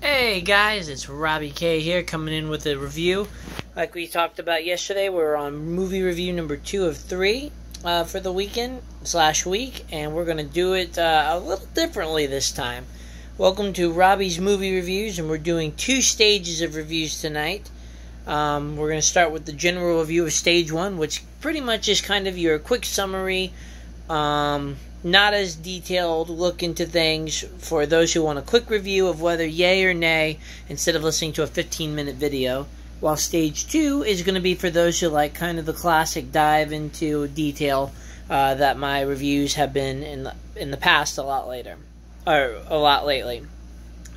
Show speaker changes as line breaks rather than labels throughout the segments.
Hey guys, it's Robbie K here coming in with a review. Like we talked about yesterday, we're on movie review number 2 of 3 for the weekend/week, and we're going to do it a little differently this time. Welcome to Robbie's Movie Reviews, and we're doing 2 stages of reviews tonight. We're going to start with the general review of Stage 1, which pretty much is kind of your quick summary, not as detailed look into things for those who want a quick review of whether yay or nay instead of listening to a 15-minute video, while Stage 2 is going to be for those who like kind of the classic dive into detail that my reviews have been in the past a lot lately.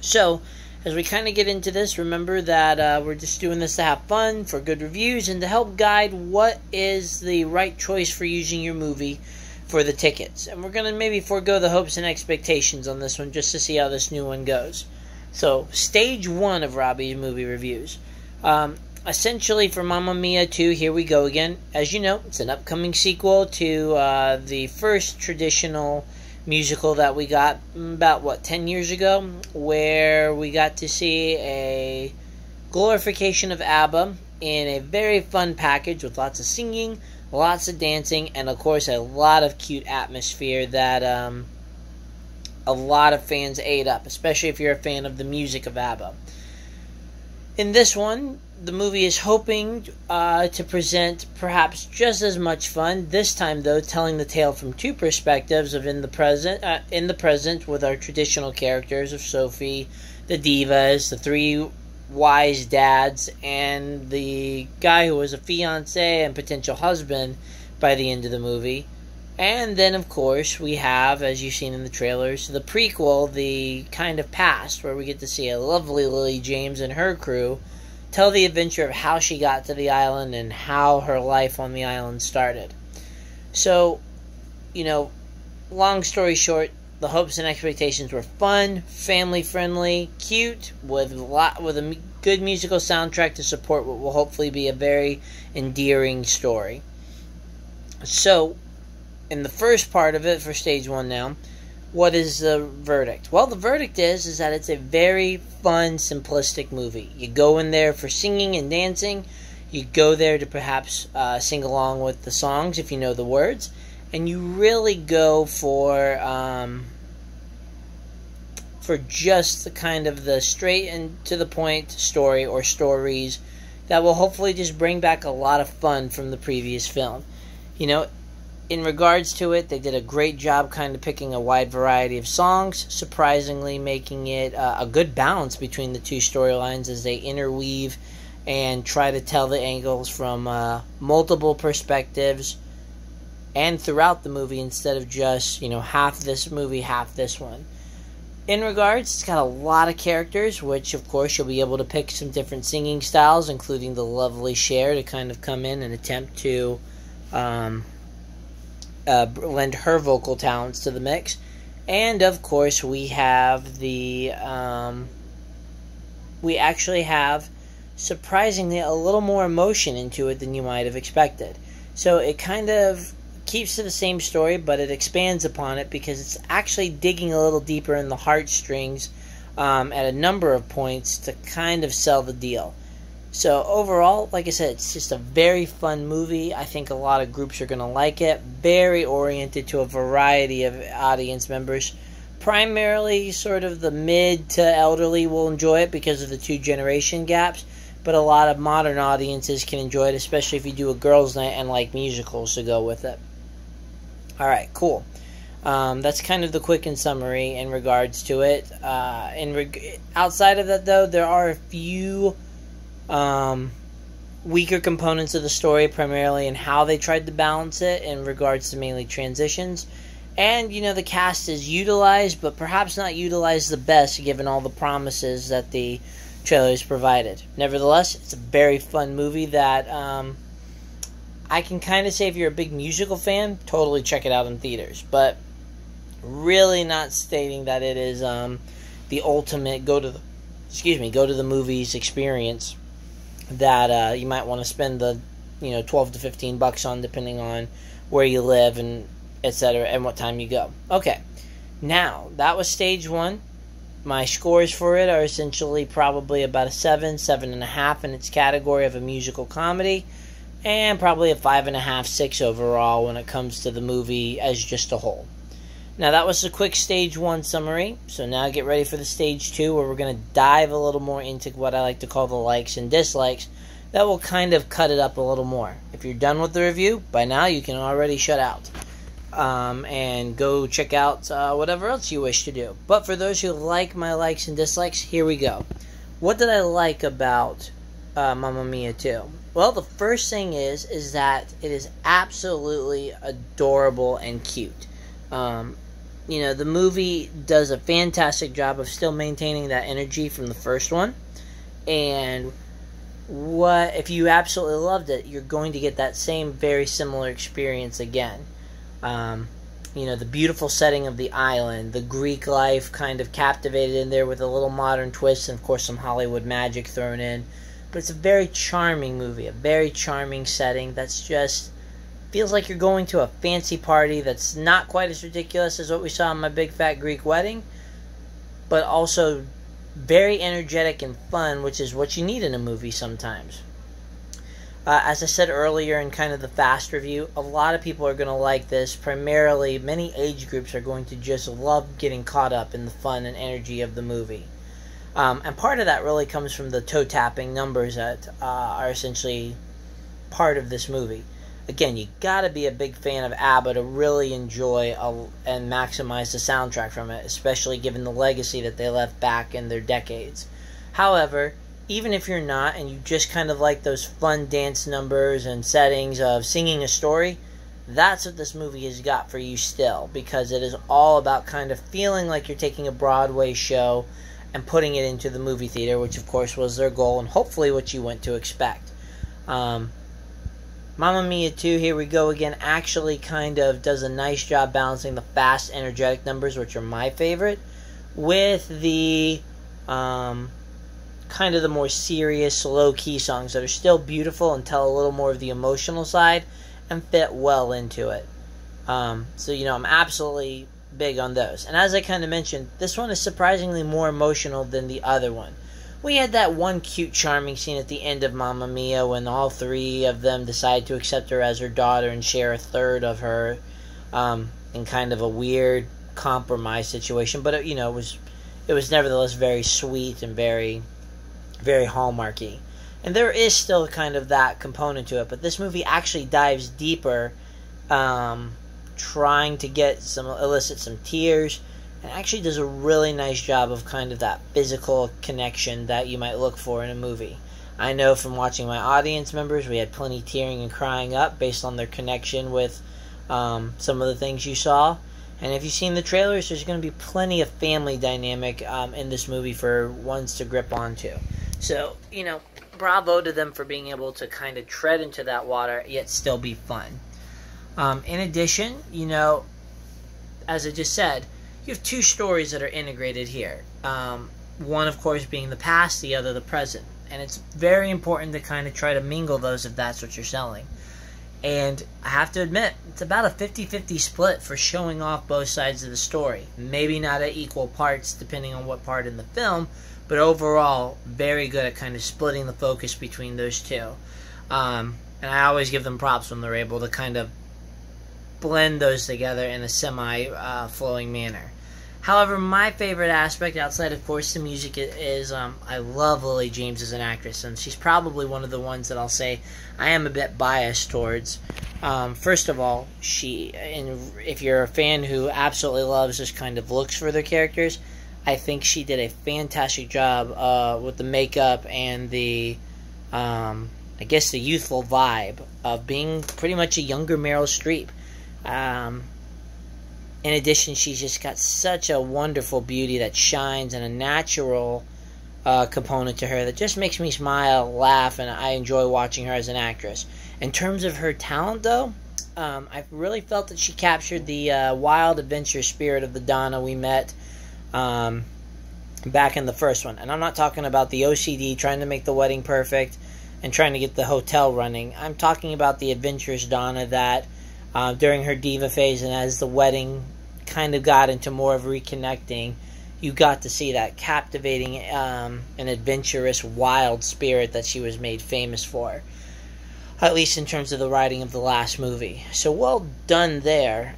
So as we kind of get into this, remember that we're just doing this to have fun, for good reviews, and to help guide what is the right choice for using your movie for the tickets. And we're going to maybe forego the hopes and expectations on this one just to see how this new one goes. So, Stage 1 of Robbie's Movie Reviews. Essentially, for Mamma Mia 2, here we go again. As you know, it's an upcoming sequel to the first traditional musical that we got about, 10 years ago, where we got to see a glorification of ABBA in a very fun package with lots of singing, lots of dancing, and of course a lot of cute atmosphere that a lot of fans ate up, especially if you're a fan of the music of ABBA. In this one, the movie is hoping to present perhaps just as much fun, this time though telling the tale from 2 perspectives of in the present with our traditional characters of Sophie, the divas, the 3 wise dads, and the guy who was a fiancé and potential husband by the end of the movie. And then, of course, we have, as you've seen in the trailers, the prequel, the kind of past, where we get to see a lovely Lily James and her crew tell the adventure of how she got to the island and how her life on the island started. So, long story short, the hopes and expectations were fun, family-friendly, cute, with a good musical soundtrack to support what will hopefully be a very endearing story. So, in the first part of it, for Stage 1 now, what is the verdict? Well, the verdict is that it's a very fun, simplistic movie. You go in there for singing and dancing. You go there to perhaps sing along with the songs if you know the words. And you really go for just the kind of the straight and to the point story or stories that will hopefully just bring back a lot of fun from the previous film. In regards to it, they did a great job kind of picking a wide variety of songs, surprisingly making it a good balance between the 2 storylines as they interweave and try to tell the angles from multiple perspectives and throughout the movie instead of just, half this movie, half this one. In regards, it's got a lot of characters, which of course you'll be able to pick some different singing styles, including the lovely Cher to kind of come in and attempt to lend her vocal talents to the mix. And of course we have we actually have surprisingly a little more emotion into it than you might have expected. So it kind of keeps to the same story, but it expands upon it because it's actually digging a little deeper in the heartstrings at a number of points to kind of sell the deal. So overall, like I said, it's just a very fun movie. I think a lot of groups are going to like it. Very oriented to a variety of audience members. Primarily sort of the mid to elderly will enjoy it because of the 2 generation gaps. But a lot of modern audiences can enjoy it, especially if you do a girls' night and like musicals to go with it. Alright, cool. That's kind of the quick and summary in regards to it. Outside of that, though, there are a few weaker components of the story, primarily in how they tried to balance it in regards to mainly transitions. And, the cast is utilized, but perhaps not utilized the best given all the promises that the trailers provided. Nevertheless, it's a very fun movie that I can kind of say if you're a big musical fan, totally check it out in theaters. But really not stating that it is the ultimate go to the movies experience that you might want to spend the $12 to $15 on, depending on where you live and etc. and what time you go. Okay, now that was Stage 1. my scores for it are essentially probably about a 7, 7.5 in its category of a musical comedy, and probably a 5.5, 6 overall when it comes to the movie as just a whole. Now that was the quick stage 1 summary, so now get ready for the stage 2 where we're going to dive a little more into what I like to call the likes and dislikes. That will kind of cut it up a little more. If you're done with the review, by now you can already shut out. And go check out whatever else you wish to do. But for those who like my likes and dislikes, here we go. What did I like about Mamma Mia 2? Well, the first thing is that it is absolutely adorable and cute. You know, the movie does a fantastic job of still maintaining that energy from the first one. And if you absolutely loved it, you're going to get that same very similar experience again. You know, the beautiful setting of the island, the Greek life kind of captivated in there with a little modern twist, and of course some Hollywood magic thrown in. But it's a very charming movie, a very charming setting that's just feels like you're going to a fancy party that's not quite as ridiculous as what we saw in My Big Fat Greek Wedding, but also very energetic and fun, which is what you need in a movie sometimes. As I said earlier in kind of the fast review, a lot of people are going to like this. Primarily, many age groups are going to just love getting caught up in the fun and energy of the movie. And part of that really comes from the toe-tapping numbers that are essentially part of this movie. Again, you got to be a big fan of ABBA to really enjoy and maximize the soundtrack from it, especially given the legacy that they left back in their decades. However, even if you're not and you just kind of like those fun dance numbers and settings of singing a story, that's what this movie has got for you still, because it is all about kind of feeling like you're taking a Broadway show and putting it into the movie theater, which of course was their goal and hopefully what you went to expect. Mamma Mia 2, here we go again, actually kind of does a nice job balancing the fast, energetic numbers, which are my favorite, with the kind of the more serious, low-key songs that are still beautiful and tell a little more of the emotional side and fit well into it. So, you know, I'm absolutely big on those. And as I kind of mentioned, this one is surprisingly more emotional than the other one. We had that one cute, charming scene at the end of Mamma Mia when all three of them decide to accept her as her daughter and share a third of her in kind of a weird compromise situation. But, it, you know, it was nevertheless very sweet and very, very hallmarky. And there is still kind of that component to it. But this movie actually dives deeper, trying to elicit some tears, and actually does a really nice job of kind of that physical connection that you might look for in a movie. I know from watching my audience members, we had plenty tearing and crying up based on their connection with some of the things you saw. And if you've seen the trailers, there's going to be plenty of family dynamic in this movie for ones to grip onto. So, you know, bravo to them for being able to kind of tread into that water, yet still be fun. In addition, you know, as I just said, you have two stories that are integrated here. One, of course, being the past, the other the present. And it's very important to kind of try to mingle those if that's what you're selling. And I have to admit, it's about a 50-50 split for showing off both sides of the story. Maybe not at equal parts, depending on what part in the film, but overall, very good at kind of splitting the focus between those two. And I always give them props when they're able to kind of blend those together in a semi-flowing manner. However, my favorite aspect, outside of course the music, is I love Lily James as an actress, and she's probably one of the ones that I'll say I am a bit biased towards. First of all, if you're a fan who absolutely loves this kind of looks for their characters, I think she did a fantastic job with the makeup and the, I guess, the youthful vibe of being pretty much a younger Meryl Streep. In addition, she's just got such a wonderful beauty that shines and a natural component to her that just makes me smile, laugh, and I enjoy watching her as an actress. In terms of her talent, though, I really felt that she captured the wild adventure spirit of the Donna we met back in the first one. And I'm not talking about the OCD trying to make the wedding perfect and trying to get the hotel running. I'm talking about the adventurous Donna that during her diva phase and as the wedding kind of got into more of reconnecting, you got to see that captivating and adventurous, wild spirit that she was made famous for. At least in terms of the writing of the last movie. So well done there,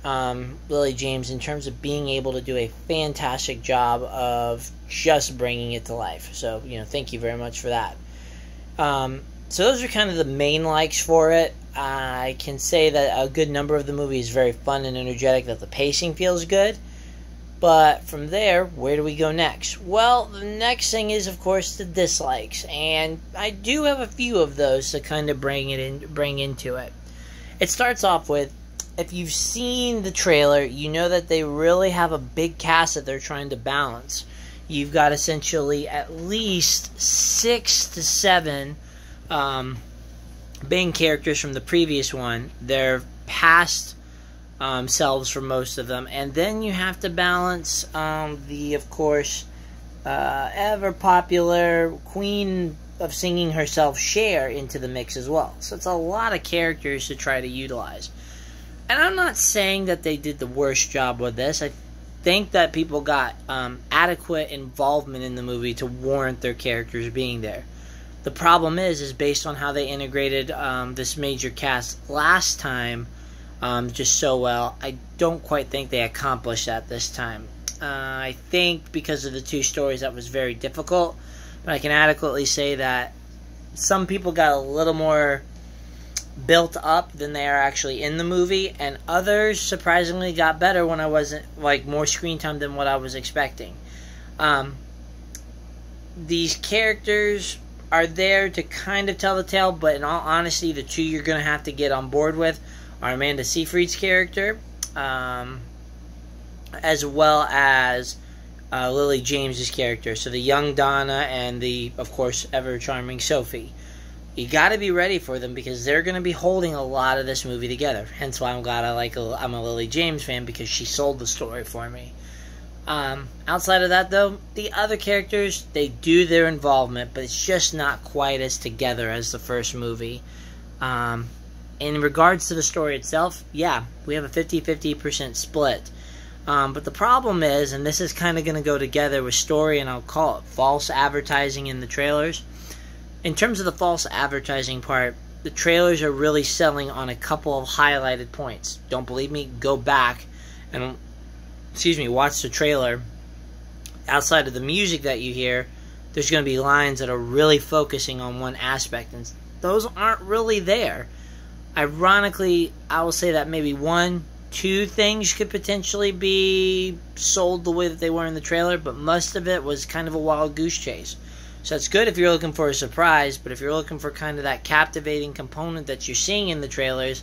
Lily James, in terms of being able to do a fantastic job of just bringing it to life. So, thank you very much for that. So those are kind of the main likes for it. I can say that a good number of the movie is very fun and energetic, that the pacing feels good. But from there, where do we go next? Well, the next thing is, of course, the dislikes. And I do have a few of those to kind of bring into it. It starts off with, if you've seen the trailer, you know that they really have a big cast that they're trying to balance. You've got essentially at least 6 to 7 main characters from the previous one. They're past selves for most of them, and then you have to balance of course, ever popular queen of singing herself, Cher, into the mix as well. So it's a lot of characters to try to utilize. And I'm not saying that they did the worst job with this. I think that people got adequate involvement in the movie to warrant their characters being there. The problem is based on how they integrated this major cast last time, just so well, I don't quite think they accomplished that this time. I think because of the two stories that was very difficult, but I can adequately say that some people got a little more built up than they are actually in the movie, and others surprisingly got better when I wasn't, more screen time than what I was expecting. These characters are there to kind of tell the tale, but in all honesty, the two you're going to have to get on board with are Amanda Seyfried's character, as well as Lily James's character. So the young Donna and the, of course, ever-charming Sophie. You got to be ready for them because they're going to be holding a lot of this movie together. Hence why I'm glad I'm a Lily James fan, because she sold the story for me. Outside of that, though, the other characters, they do their involvement, but it's just not quite as together as the first movie. In regards to the story itself, yeah, we have a 50-50% split. But the problem is, and this is kind of going to go together with story, and I'll call it false advertising in the trailers. In terms of the false advertising part, the trailers are really selling on a couple of highlighted points. Don't believe me? Go back and, watch the trailer. Outside of the music that you hear, there's going to be lines that are really focusing on one aspect, and those aren't really there. Ironically, I will say that maybe 1-2 things could potentially be sold the way that they were in the trailer, but most of it was kind of a wild goose chase. So it's good if you're looking for a surprise, but if you're looking for kind of that captivating component that you're seeing in the trailers,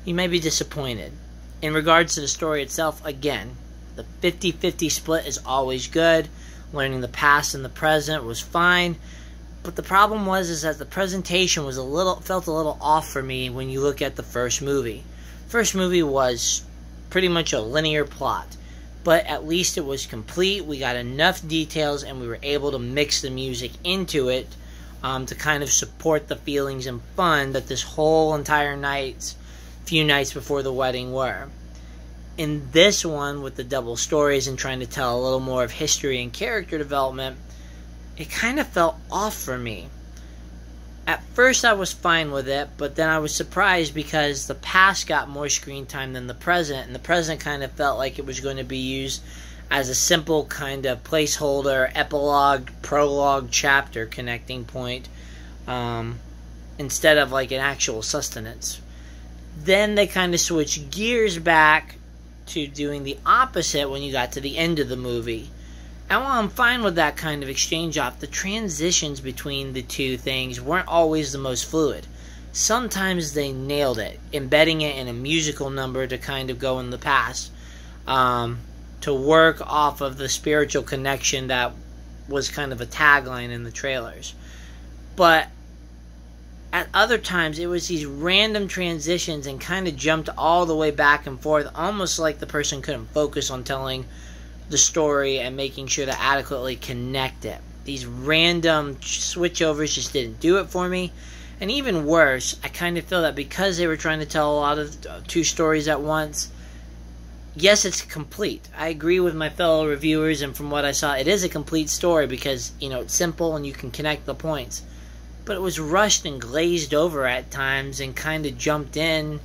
you may be disappointed. In regards to the story itself, again, the 50-50 split is always good. Learning the past and the present was fine. But the problem is that the presentation was felt a little off for me when you look at the first movie. First movie was pretty much a linear plot, but at least it was complete. We got enough details, and we were able to mix the music into it to kind of support the feelings and fun that this whole entire few nights before the wedding were. In this one, with the double stories and trying to tell a little more of history and character development, it kind of felt off for me. At first I was fine with it, but then I was surprised because the past got more screen time than the present, and the present kind of felt like it was going to be used as a simple kind of placeholder, epilogue, prologue, chapter connecting point, instead of like an actual sustenance. Then they kind of switched gears back to doing the opposite when you got to the end of the movie. And while I'm fine with that kind of exchange off, the transitions between the two things weren't always the most fluid. Sometimes they nailed it, embedding it in a musical number to kind of go in the past, to work off of the spiritual connection that was kind of a tagline in the trailers. But at other times, it was these random transitions and kind of jumped all the way back and forth, almost like the person couldn't focus on telling the story and making sure to adequately connect it. These random switchovers just didn't do it for me. And even worse, I kind of feel that because they were trying to tell a lot of two stories at once, yes, it's complete. I agree with my fellow reviewers, and from what I saw, it is a complete story because, it's simple and you can connect the points. But it was rushed and glazed over at times and kind of jumped in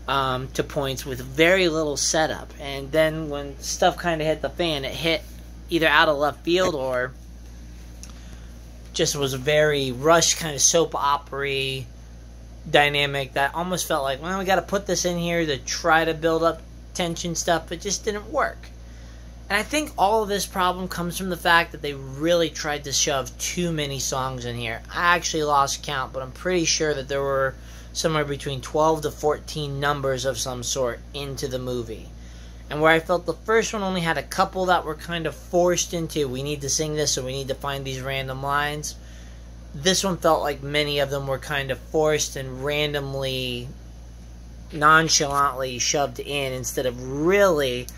to points with very little setup. And then when stuff kind of hit the fan, it hit either out of left field or just was a very rushed kind of soap opera dynamic that almost felt like, well, we got to put this in here to try to build up tension stuff, but just didn't work. And I think all of this problem comes from the fact that they really tried to shove too many songs in here. I actually lost count, but I'm pretty sure that there were somewhere between 12 to 14 numbers of some sort into the movie. And where I felt the first one only had a couple that were kind of forced into, we need to sing this, so we need to find these random lines. This one felt like many of them were kind of forced and randomly, nonchalantly shoved in instead of really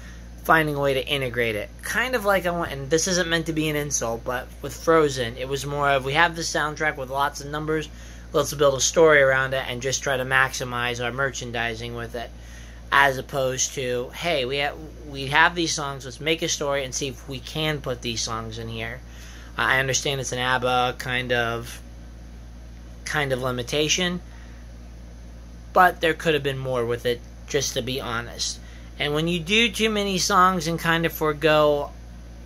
finding a way to integrate it. Kind of like and this isn't meant to be an insult, but with Frozen, it was more of, we have the soundtrack with lots of numbers, let's build a story around it and just try to maximize our merchandising with it. As opposed to, hey, we have these songs, let's make a story and see if we can put these songs in here. I understand it's an ABBA kind of limitation, but there could have been more with it, just to be honest. And when you do too many songs and kind of forego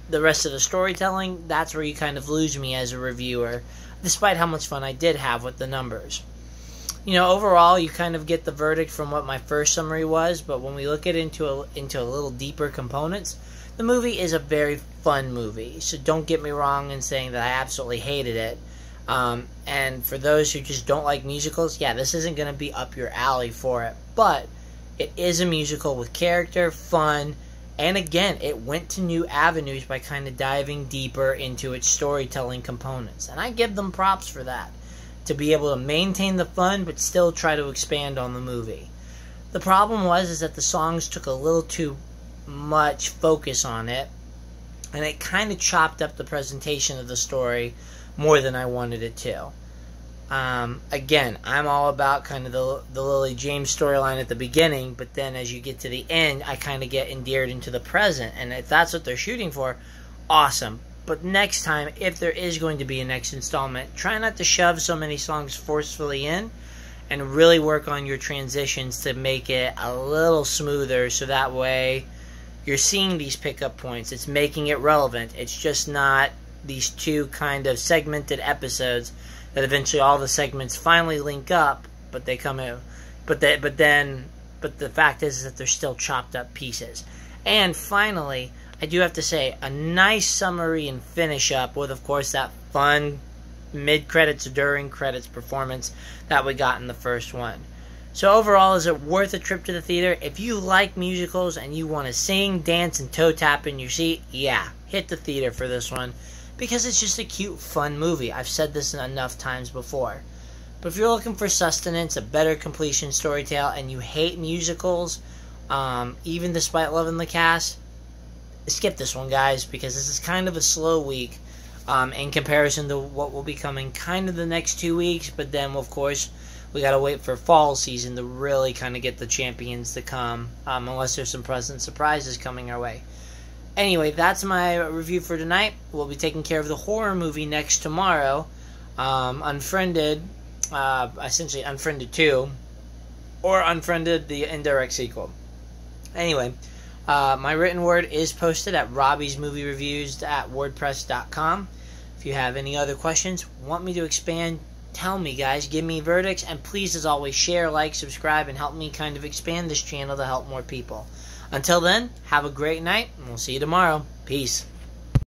the rest of the storytelling, that's where you kind of lose me as a reviewer, despite how much fun I did have with the numbers. Overall, you kind of get the verdict from what my first summary was, but when we look at into a little deeper components, the movie is a very fun movie. So don't get me wrong in saying that I absolutely hated it. And for those who just don't like musicals, yeah, this isn't going to be up your alley for it. But it is a musical with character, fun, and again, it went to new avenues by kind of diving deeper into its storytelling components. And I give them props for that. To be able to maintain the fun, but still try to expand on the movie. The problem was that the songs took a little too much focus on it, and it kind of chopped up the presentation of the story more than I wanted it to. Again, I'm all about kind of the Lily James storyline at the beginning, but then as you get to the end, I kind of get endeared into the present, and if that's what they're shooting for, awesome. But next time, if there is going to be a next installment, try not to shove so many songs forcefully in, and really work on your transitions to make it a little smoother, so that way you're seeing these pickup points. It's making it relevant. It's just not these two kind of segmented episodes that eventually all the segments finally link up, but they come in, but the fact is that they're still chopped up pieces. And finally, I do have to say, a nice summary and finish up with, of course, that fun mid-credits, during credits performance that we got in the first one. So overall, is it worth a trip to the theater? If you like musicals and you want to sing, dance, and toe tap in your seat, yeah, hit the theater for this one. Because it's just a cute, fun movie. I've said this enough times before. But if you're looking for sustenance, a better completion storytale, and you hate musicals, even despite loving the cast, skip this one, guys, because this is kind of a slow week in comparison to what will be coming kind of the next 2 weeks. But then, of course, we got to wait for fall season to really kind of get the champions to come, unless there's some pleasant surprises coming our way. Anyway, that's my review for tonight. We'll be taking care of the horror movie next tomorrow, Unfriended, essentially Unfriended 2, or Unfriended, the indirect sequel. Anyway, my written word is posted at robbiesmoviereviews@wordpress.com. If you have any other questions, want me to expand, tell me, guys. Give me verdicts, and please, as always, share, like, subscribe, and help me kind of expand this channel to help more people. Until then, have a great night, and we'll see you tomorrow. Peace.